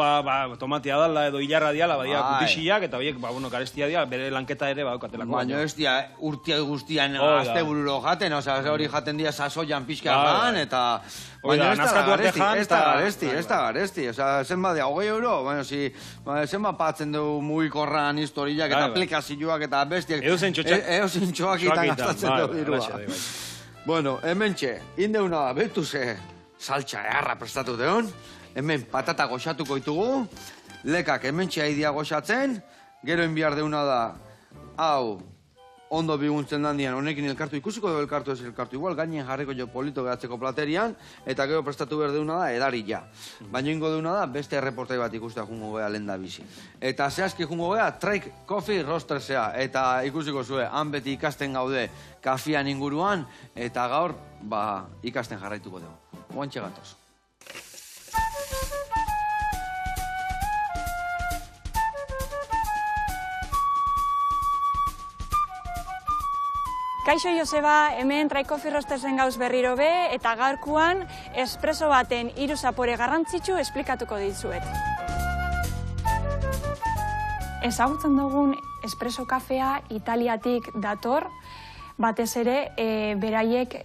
tomatia dala edo hilarra diala, badia kutixiak, eta horiek, garestia dia, bere lanketa ere baukatelako. Baina ez dia urtia guztian azte bururo jaten, hori jaten dia sasoian pixkan, eta... Baina ez da garesti. Zenba dia, 20 euro, baina zenba patzen du mugikorran historiak eta aplikazioak eta bestiak... Edo zen txoak itan gastatzen du dirua. Bueno, hemen txe, indeuna da, betu ze saltxa eharra prestatu deon, hemen patata goxatuko ditugu, lekak hemen txea goxatzen, gero enbiar deuna da, hau, ondo biguntzen dandian, honekin elkartu ikusiko dugu elkartu ez elkartu igual, gainen jarriko jo polito gehatzeko platerian, eta gero prestatu behar deuna da, edarila. Baina ingo deuna da, beste erreportai bat ikustea jungo gea lehen da bizi. Eta zehazki jungo gea, Trike Coffee Roastersea, eta ikusiko zue, han beti ikasten gaude kafian inguruan, eta gaur, ikasten jarraituko dugu. Guantxe gatoz. Kaixo Joseba, hemen Trike Coffee Roastersen gauz berriro be, eta gaurkoan espresso baten 3 zapore garrantzitsu esplikatuko dizuet. Ezagutzen dugun espresso kafea Italiatik dator, batez ere beraiek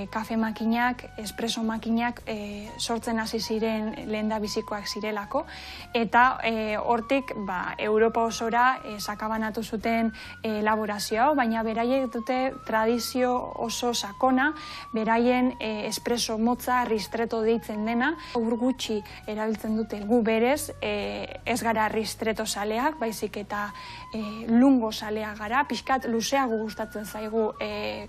kafe makinak, espresso makinak sortzen hasi ziren lehendabizikoak zirelako, eta hortik Europa osora sakabanatu zuten elaborazioa, baina beraiek dute tradizio oso sakona, beraien espresso motza ristretto deitzen dena, ur gutxi erabiltzen dute gu berez, ez gara ristretto saleak, baizik eta lungo saleak gara, pixkat luzeago gustatzen zaigu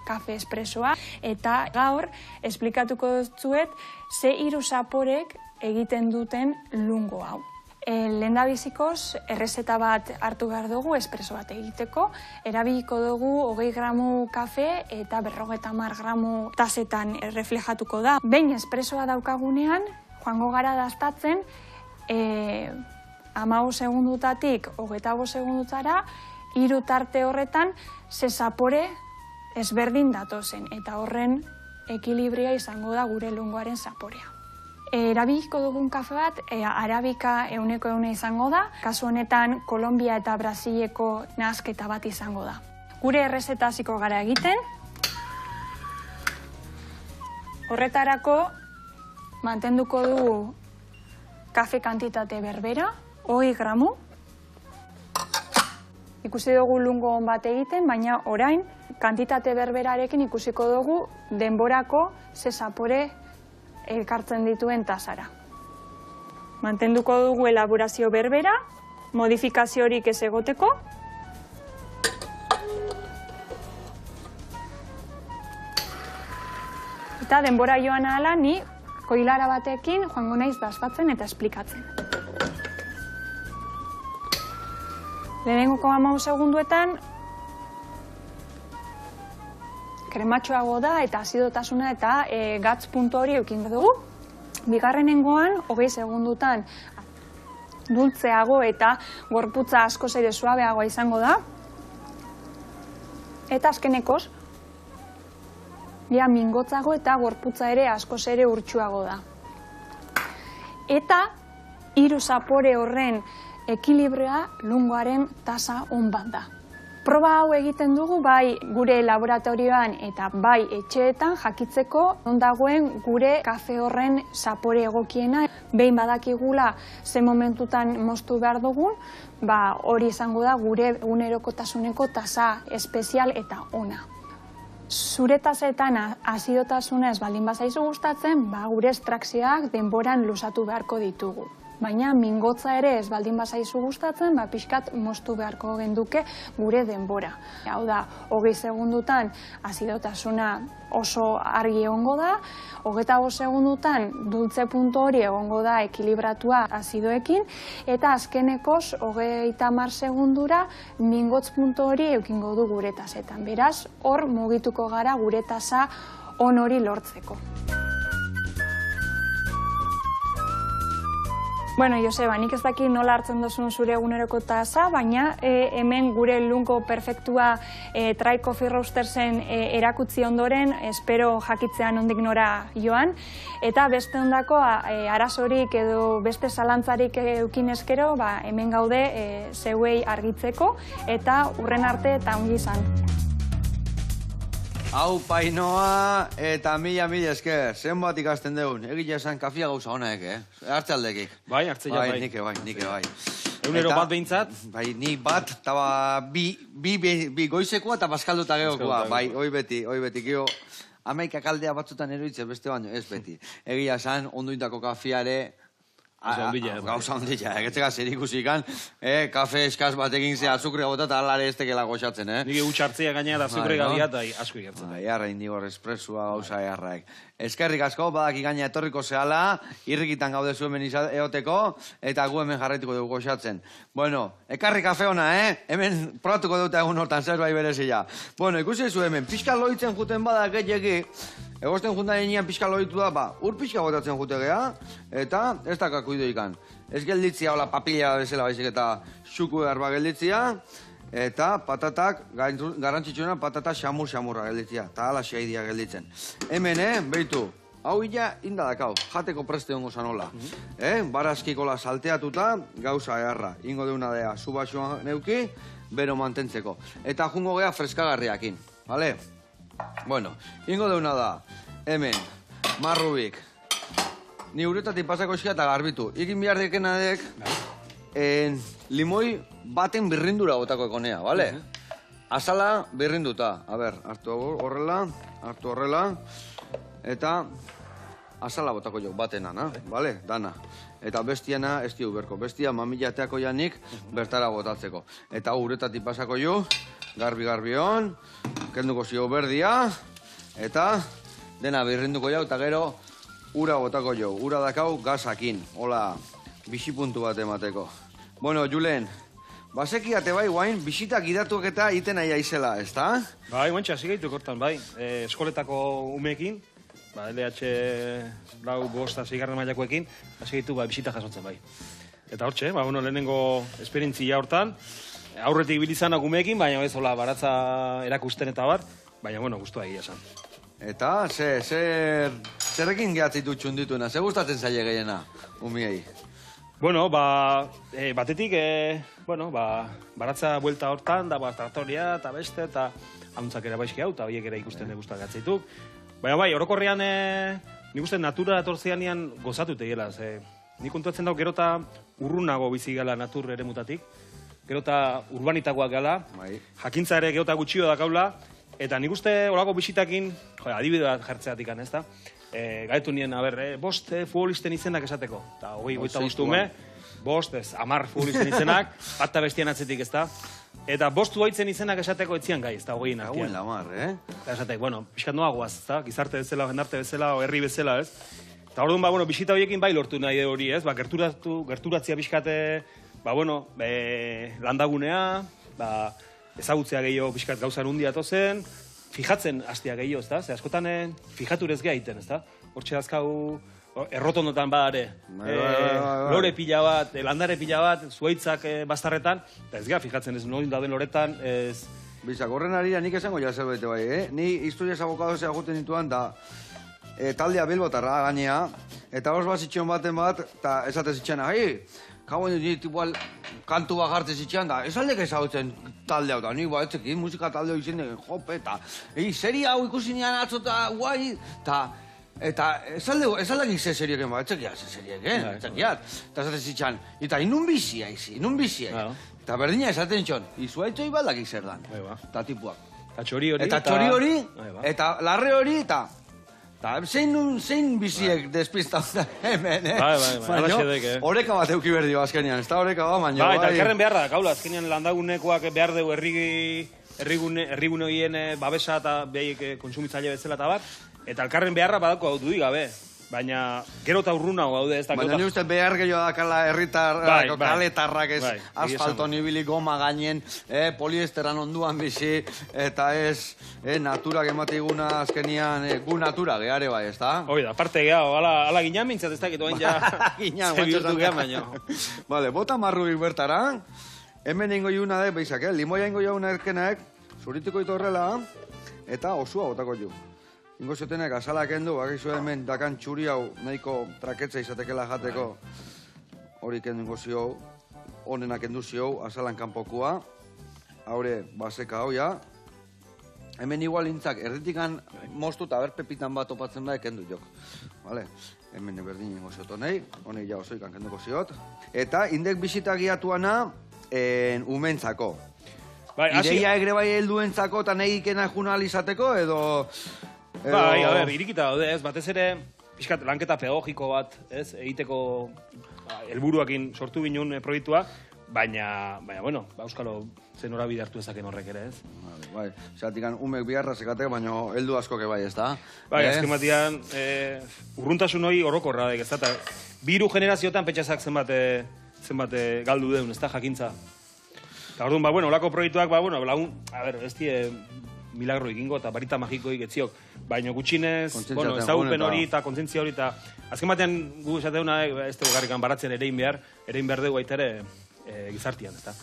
kafe espresoa, eta gaur esplikatuko dutzuet ze 3 zaporek egiten duten lungo hau. Lehendabizikoz, errezeta bat hartu behar dugu espreso bat egiteko, erabiliko dugu 20 gramu kafe eta 50 gramu tasetan reflejatuko da. Behin espresoa daukagunean, joango gara daztatzen, 15 segundutatik 25 segundutara, 3 tarte horretan ze zapore ezberdin datozen, eta horren ekilibria izango da gure lungoaren zaporea. Erabiliko dugun kafe bat, arabika 100% izango da, kasu honetan Kolombia eta Brasileko nahasketa bat izango da. Gure errezeta hasiko gara egiten. Horretarako mantenduko dugu kafe kantitate berbera, 20 gramu. Ikusi dugu lungo on bat egiten, baina orain kantitate berberarekin ikusiko dugu denborako ze zapore elkartzen dituen tasara. Mantenduko dugu elaborazio berbera, modifikaziorik ez egoteko. Eta denbora joan ahala ni koilara batekin joango naiz basbatzen eta esplikatzen. Lehenengoko 15 segunduetan krematxoago da eta azidotasuna eta gatz puntu hori eukin dugu. Bigarrenengoan 20 segundutan dultzeago eta gorputza askoz ere suabeagoa izango da. Eta azkenekoz, mingotzago eta gorputza ere askoz ere urtsuago da. Eta 3 zapore horren ekilibrea lungoaren tasa on bat da. Proba hau egiten dugu bai gure laboratorioan eta bai etxeetan jakitzeko non dagoen gure kafe horren zapore egokiena. Behin badakigula ze momentutan moztu behar dugun, hori izango da gure egunerokotasuneko tasa espezial eta ona. Zure tasetan azidotasuna ez baldin bazaizu gustatzen, gure estrakzioak denboran luzatu beharko ditugu. Baina mingotza ere ez baldin bazaizu gustatzen, pixkat moztu beharko genduke gure denbora. Hau da, 20 segundutan azidotasuna oso argi egongo da, 25 segundutan dultze puntu hori egongo da ekilibratua azidoekin, eta azkenekoz 30 segundura mingotz puntu hori eukingo du gure tasetan. Beraz, hor mugituko gara gure tasa on hori lortzeko. Bueno, Joseba, nik ez daki nola hartzen duzun zure eguneroko tasa, baina hemen gure lunko perfektua Try Coffee Roastersen erakutsi ondoren, espero jakitzean nondik nora joan, eta beste ondako arazorik edo beste zalantzarik eukin eskero, hemen gaude zeuei argitzeko, eta hurren arte eta ongi izan. Hau Painoa eta mila esker, zenbat ikasten deun, egile esan kafia gauza honek, hartze aldekik. Bai, hartze ja bai. Nike bai. Egunero bat behintzat? Bai, ni bat, eta bi goizekoa eta baskalduta gehokoa, bai, hoi beti, gio, amaikak aldea batzutan eroitzen beste baino, ez beti. Egia esan, onduintako kafiare, gauza ondila, egetzeka zer ikusikan, kafe eskaz bat egin ze azukre gota eta alare ez tekela goxatzen, Nire utxartzea gaina da azukre gabia eta asko ikertzen. Jarra indigor espresua gauza jarraek. Eskerrik asko, badaki gaina etorriko zehala, irrikitan gaude zu hemen eoteko, eta gu hemen jarraituko dugu goxatzen. Bueno, ekarri kafe ona, hemen probatuko dute egun hortan zerbait berezia. Bueno, ikusi zu hemen, pixka loitzen juten bada gehiagi, egosten juntan enean pixka loitu da, ur pixka botatzen jute geha, eta ez da kakuido ikan. Ez gelditzia, hola papilla bezala baizik eta xuku erba gelditzia, eta patatak, garrantzitsuena patata xamurra gelditzia, eta ala xaidia gelditzen. Hemen, behitu, hau illa indadakau, jateko preste hongo zanola. Barazkikola salteatuta, gauza eharra. Ingo deuna dea, subaxuan neuki, bero mantentzeko. Eta jungo gea freskagarriakin, bale? Bueno, ingo deuna da, hemen, marrubik, ni uretatik pasako eskia eta garbitu. Ikin behar dekenadek, limoi baten birrindura botako ekonea, bale? Azala birrinduta. A ber, hartu horrela, eta azala botako jo, batena, bale? Dana. Eta bestiana ez dio berko. Bestia mamilateako janik bertara botatzeko. Eta uretatik pasako jo, garbi hon, kenduko zio berdia, eta dena birrinduko jau, eta gero ura botako jo. Ura dakau gazakin, hola, bizipuntu bat emateko. Bueno, Julen, basekiate bai guain, bisitak idatuak eta iten aia izela, ez da? Bai, guantxe, hasi gaitu kortan, bai. Eskoletako umeekin, LH lau bosta zeigarren mailakoekin, hasi gaitu bisita jasotzen, bai. Eta hortxe, lehenengo esperientzia hortan, aurretik bilizanak umeekin, baina ez hola baratza erakusten eta bar, baina, guztua egia esan. Eta, zerrekin gehatzitu txundituna, ze gustatzen zaile gehiena, umiei? Bueno, batetik, baratza buelta hortan, da traktoria eta beste, eta hauntzak ere baizki hau, eta horiek ere ikusten guztak gatzaituk. Baina orokorrean, nik uste natura atortzean gozatu tegela, nik kontuatzen dago gerota urrunago bizi gala natur ere mutatik, gerota urbanitakoak gala, jakintza ere gerota gutxio dakaula, eta nik uste horako bisitakin, adibide bat jartzeatik ez da, gaitu nien, bost futbolisten izenak esateko, eta goita bostume, bost, 10 futbolisten izenak, bat bestian atzetik ez da, eta bostu baitzen izenak esateko etzian gai, ez da, hogein artian. Hauen lamar, Eta esatek, pixkat noa guaz, ez da, gizarte bezala, jendarte bezala, herri bezala, ez? Eta orduan, bisita horiekin bai lortu nahi hori, ez? Gerturatzia pixkate, landagunea, ezagutzea gehiago pixkat gauzan hundia tozen, fijatzen hastia gehiago, ez da? Ze askotan fijaturez geha iten, ez da? Hortxe azkau errotondotan badare, lore pila bat, landare pila bat, zuaitzak bastarretan, eta ez geha fijatzen ez noin dauden loretan, ez... Bizak, horren arira nik esango ja zerbait bai, Ni historias abokadozea guten dituan da taldea Bilbotarra gainea, eta hor bat zitxean baten bat, eta esate zitxean, kauen dut igual kantu bat jartzen zitxean da, ez aldek ezagutzen talde hau da, nik etzekin musika talde hau izen degen, jope, eta seria hau ikusi nian atzota, guai, eta ez aldek ze serieken bat, etzekiat ze serieken, etzekiat. Eta esaten zitxean, eta inun bizia. Eta berdina esaten txon, izuaitzoi baldak zer dan, eta tipuak. Eta txori hori. Eta txori hori, Bai, ba. eta larre hori, eta zein biziek despistauta hemen, Bai, alaxe dek, Oreka bat euki berdio azkenian, ez da oreka bat, baina... Bai, eta elkarren beharra, gaula, azkenean landagunekoak behar dugu herrigune horien babesa eta behiek konsumitzaile bezala eta bat, eta elkarren beharra badako hau dudik gabe. Baina, gero eta urrunago gaude ez da. Baina ni uste behar gehiago dakala kaletarrak ez asfalton ibili goma gainen, poliesteran onduan bizi, eta ez naturak ematiguna azkenian gu natura gehare bai, ez da? Hoi da, parte gehiago, ala ginean mintzat ez dakit oain ja zebihurtu gehan baino. Vale, bota marrubik bertara, hemen ingo iuna da, behizak, limoia ingo jauna erkenak, zuritiko ito horrela, eta osua botako ju. Ingo zetenek azalak endu, bakizu hemen dakan txuri hau nahiko traketza izatekela jateko. Hori kendu ingo zio, honenak endu zio, azalan kanpokua. Haure, baseka hau ja. Hemen igual intzak, erditikan moztu eta berpepitan bat topatzen da ekendu jok. Vale? Hemen berdin ingo ziot honei, honei ja osoikan kenduko ziot. Eta indek bisita giatuana umentzako. Ideia egre bai helduentzako eta nahi ikena juna alizateko edo... Bai, a ber, irikita daude, ez, batez ere, pixkat, lanketa pedagogiko bat, ez, egiteko helburuakin sortu ginen proiektua, baina, bueno, euskalo zen horabide hartu ezaken horrek ere, ez? Bai, zeratik umek biharra sekateko, baina heldu askoke bai, ez da? Bai, azken batian, urruntasun hori orokorra dek, ez da, eta biru generaziotan petxazak zenbat galdu deun, ez da, jakintza. Eta orduan, bueno, olako proiektuak, lagun, a ber, ez die milagro egingo eta barita magikoik etziok, baina gutxinez, ezagupen hori eta kontzientzia hori, eta azken batean gu esateuna, ez dugu garrikan baratzen erein behar dugu baita ere gizartian, ez da?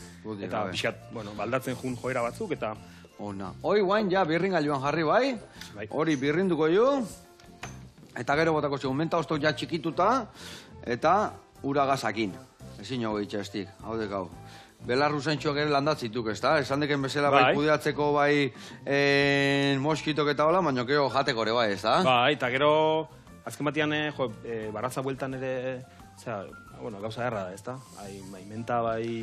Eta pixat, baldatzen jun joera batzuk, eta... Ona, hoi guain ja birrin gailuan jarri bai, hori birrinduko ju, eta gero botako zigun, menta ostok ja txikituta, eta uragazakin, ezin hau itxastik, hau dekau. Belarru zentxoak ere landatzituk, ez da? Esan deken bezala bai kudeatzeko bai moskitok eta hola, baina gero jateko ere bai, ez da? Bai, eta gero azken batian baratza bueltan ere, gauza erra da, ez da? Bai, menta, bai,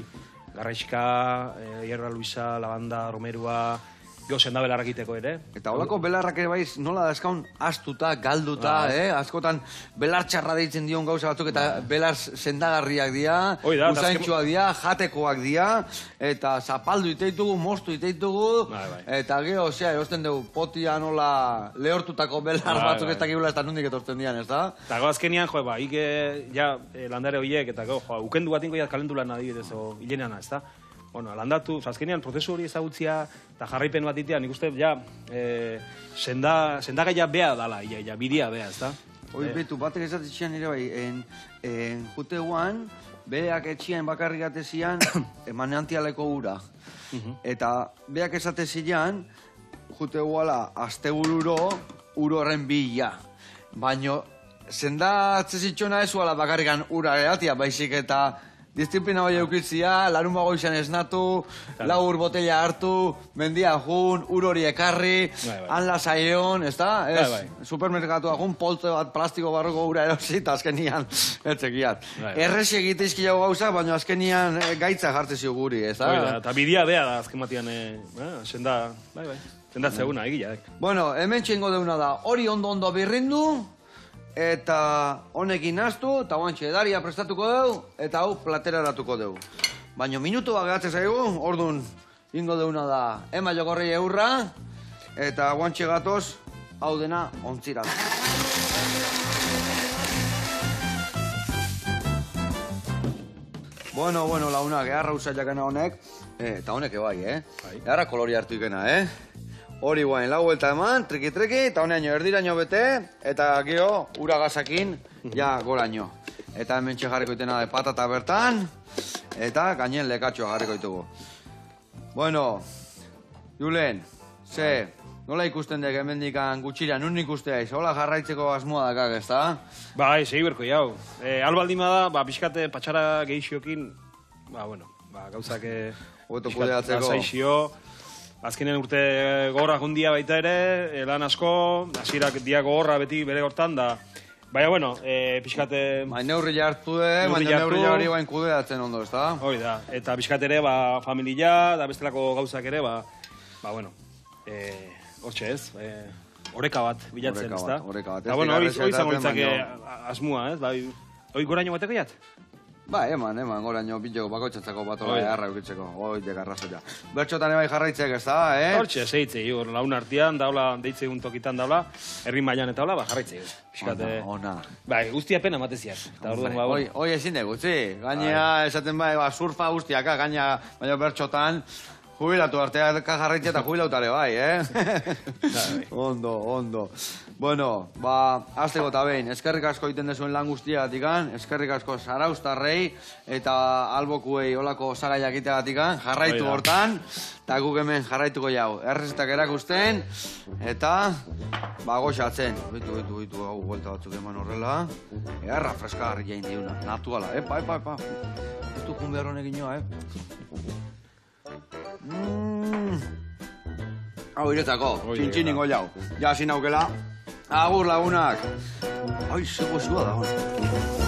garraiska, hierba luisa, lavanda, romerua, jo senda belarrak iteko ere. Eta holako belarrak ere baiz nola da eskaun astuta, galduta, askotan belar txarra deitzen dion gauza batzuk eta belar sendagarriak dira, usaintxoak dira, jatekoak dira, eta zapaldu iteitugu, mostu iteitugu, eta gero, erosten dugu potia nola lehortutako belar batzuk ez dakibula ez da nundik etortzen dian, ez da? Eta azkenian, ike landare horiek, eta ukendu bat ingo kalendu lan adibidez, hilenean, ez da? Landatu, azkenean prozesu hori ezagutzia eta jarraipen bat itea, nik uste, sendagaia bea dala, bidea bea, ez da? Hoi betu, batek ezatetxean ere bai, juteguan, beak etxian bakarrik atezian, maneantialeko ura. Eta beak ezatezian, juteguala, astebururo, horren bila. Baina, sendatzezitxona ezuala bakarrikan ura eratia, baizik eta disziplina bai eukitzia, larun bagoizan esnatu, laur botella hartu, mendia jun, hori ekarri, han lasaion, ez da? Supermerkatua jun, poltze bat plastiko barroko ura erosi, eta azkenian, etzekiat. Erresi egiteizkiago gauza, baina azkenian gaitza jartzezio guri, ez da? Eta bidia bea da, azken batian, sendatzea eguna, egia. Bueno, hemen txingo deuna da, hori ondo birrindu, eta honekin naztu, eta guantxe edaria prestatuko dugu, eta hau platera eratuko dugu. Baina minutu bat gehatzen zaigu, orduan ingo deuna da ema jokorri eurra, eta guantxe gatoz, hau dena ontzira. Bueno, launak, eharra usaiakena honek, eta honek ebai, eharra kolori hartu ikena, Hori guain, lau vuelta eman, triki-triki, eta honeaino erdiraino bete, eta gero uragazakin, ja goraino. Eta hemen jarriko itena de patata bertan, eta gainen lekatxoa jarriko itugu. Bueno, Julen, nola ikusten dek hemendikan gutxira, nun ikustea iz? Hola jarraitzeko asmoa dakak, ez da? Bai, segi berko jau. Albaldima da, pixkate patxara gehixiokin, gauzak pixkat azkenen urte gorra jundia baita ere, lan asko, hasierak dia gorra beti bere hortan da. Baina, pixkate... Neurri jartu baina neurri hori bain kudeatzen ondo, ez da? Hoi da, eta pixkat ere, familia, da bestelako gauzak ere, hortxe ez, oreka bat bilatzen, Oreka ez da? bat, oreka bat. Eta, Ez bueno, dira hori errezetatzen, izango litzake baina- asmua, ez? Bai, hori goraino bateko jat? Ba, eman, goraino pitxeko bakoitzatzeko batola Hoi. eharra eukitzeko. Hoi, dekarrazoia. Bertxotan ebai jarraitzek, ez da, Hortxe, zeitzei, hor laun artean, daula, deitze egun tokitan daula, herri mailan eta hola, ba, jarraitzei. Piskat, Ona. bai, guztia pena mateziak. Eta orduan, ba, bueno. Hoi ezin dugu, zi. Gainea, esaten ba, surfa guztiaka, gaina, baina bertxotan, jubilatu artea jarraitzea eta jubilautare bai, Ondo. Bueno, ba, azteko eta behin, eskerrik asko egiten dezuen lan guztiagatikan, eskerrik asko zaraustarrei eta albokuei olako zagaiak egiteagatikan, jarraitu Hoi da. hortan, eta guk hemen jarraituko jau. Errezetak erakusten, eta, ba, goxatzen. Bitu, hau buelta batzuk eman horrela. Erra freska harri jain diuna, natuala, epa. Ez du kun behar honekin joa, Hau iretzako, txintxiningo jau. Ja, sin aukela. Agur lagunak. Ai, ze goxua da, hon.